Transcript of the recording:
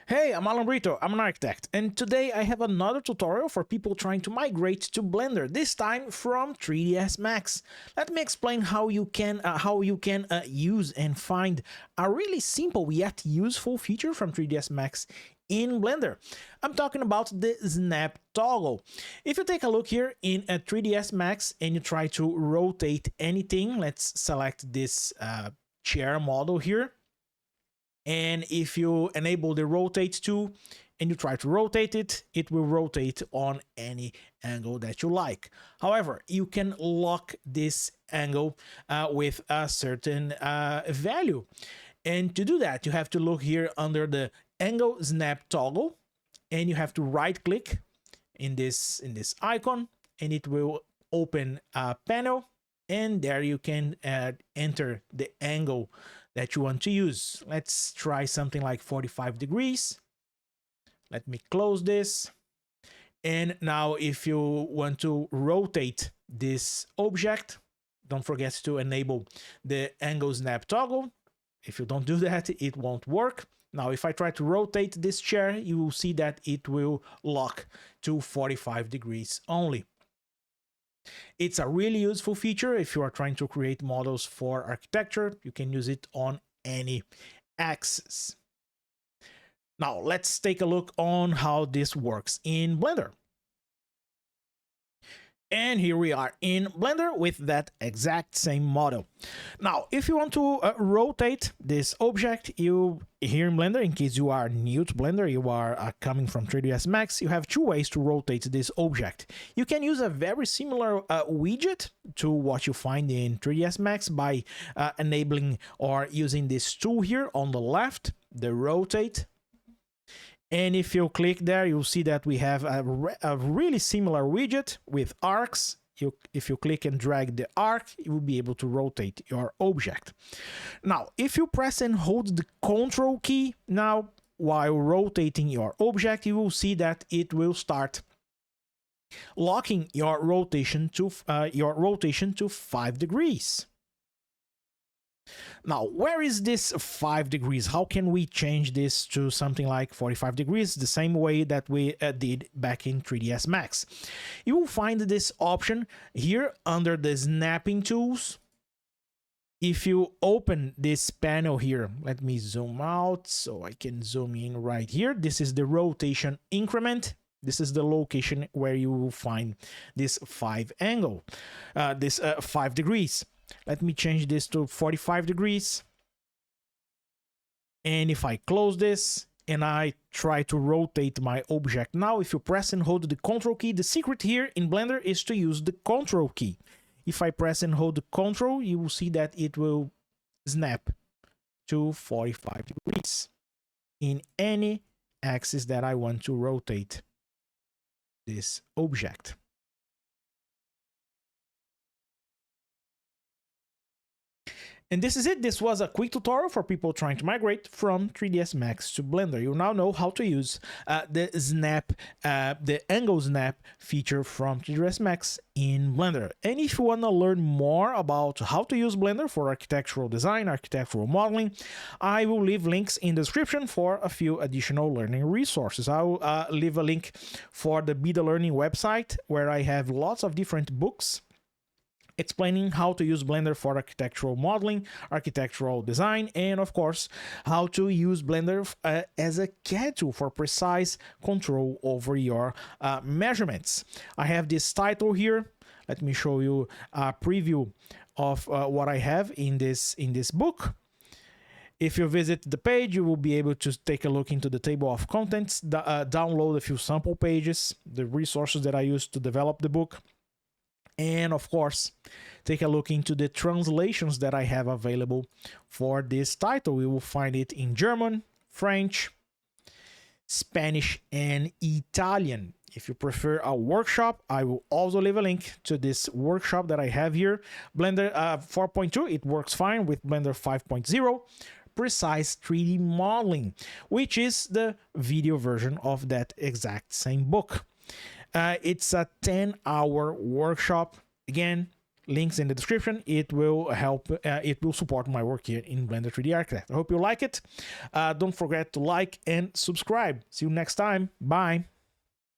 Hey, I'm Alan Brito, I'm an architect, and today I have another tutorial for people trying to migrate to Blender, this time from 3ds Max. Let me explain how you can use and find a really simple yet useful feature from 3ds Max in Blender. I'm talking about the snap toggle. If you take a look here in a 3ds Max and you try to rotate anything, let's select this chair model here. And if you enable the rotate tool and you try to rotate it, it will rotate on any angle that you like. However, you can lock this angle with a certain value. And to do that, you have to look here under the angle snap toggle, and you have to right click in this icon, and it will open a panel, and there you can enter the angle that you want to use. Let's try something like 45 degrees. Let me close this. And now if you want to rotate this object, don't forget to enable the angle snap toggle. If you don't do that, it won't work. Now, if I try to rotate this chair, you will see that it will lock to 45 degrees only. It's a really useful feature if you are trying to create models for architecture. You can use it on any axis. Now, let's take a look on how this works in Blender. And here we are in Blender with that exact same model. Now, if you want to rotate this object, you here in Blender, in case you are new to Blender, you are coming from 3ds Max, you have two ways to rotate this object. You can use a very similar widget to what you find in 3ds Max by enabling or using this tool here on the left, the rotate. And if you click there, you'll see that we have a really similar widget with arcs. If you click and drag the arc, you will be able to rotate your object. Now, if you press and hold the Control key now while rotating your object, you will see that it will start locking your rotation to 5 degrees. Now, where is this 5 degrees? How can we change this to something like 45 degrees, the same way that we did back in 3ds Max? You will find this option here under the snapping tools. If you open this panel here, let me zoom out so I can zoom in right here. This is the rotation increment. This is the location where you will find this 5 degrees. Let me change this to 45 degrees. And if I close this and I try to rotate my object now, if you press and hold the Control key, the secret here in Blender is to use the Control key. If I press and hold the Control, you will see that it will snap to 45 degrees in any axis that I want to rotate this object. And this is it. This was a quick tutorial for people trying to migrate from 3ds Max to Blender. You now know how to use the angle snap feature from 3ds Max in Blender. And if you want to learn more about how to use Blender for architectural design, architectural modeling, I will leave links in the description for a few additional learning resources. I will leave a link for the Be The Learning website, where I have lots of different books explaining how to use Blender for architectural modeling, architectural design, and of course, how to use Blender as a CAD tool for precise control over your measurements. I have this title here. Let me show you a preview of what I have in this book. If you visit the page, you will be able to take a look into the table of contents, download a few sample pages, the resources that I used to develop the book, and of course, take a look into the translations that I have available for this title. You will find it in German, French, Spanish, and Italian. If you prefer a workshop, I will also leave a link to this workshop that I have here. Blender 4.2, it works fine with Blender 5.0. Precise 3D modeling, which is the video version of that exact same book. It's a 10-hour workshop. Again, links in the description. It will help, it will support my work here in Blender 3D Architect. I hope you like it. Don't forget to like and subscribe. See you next time. Bye.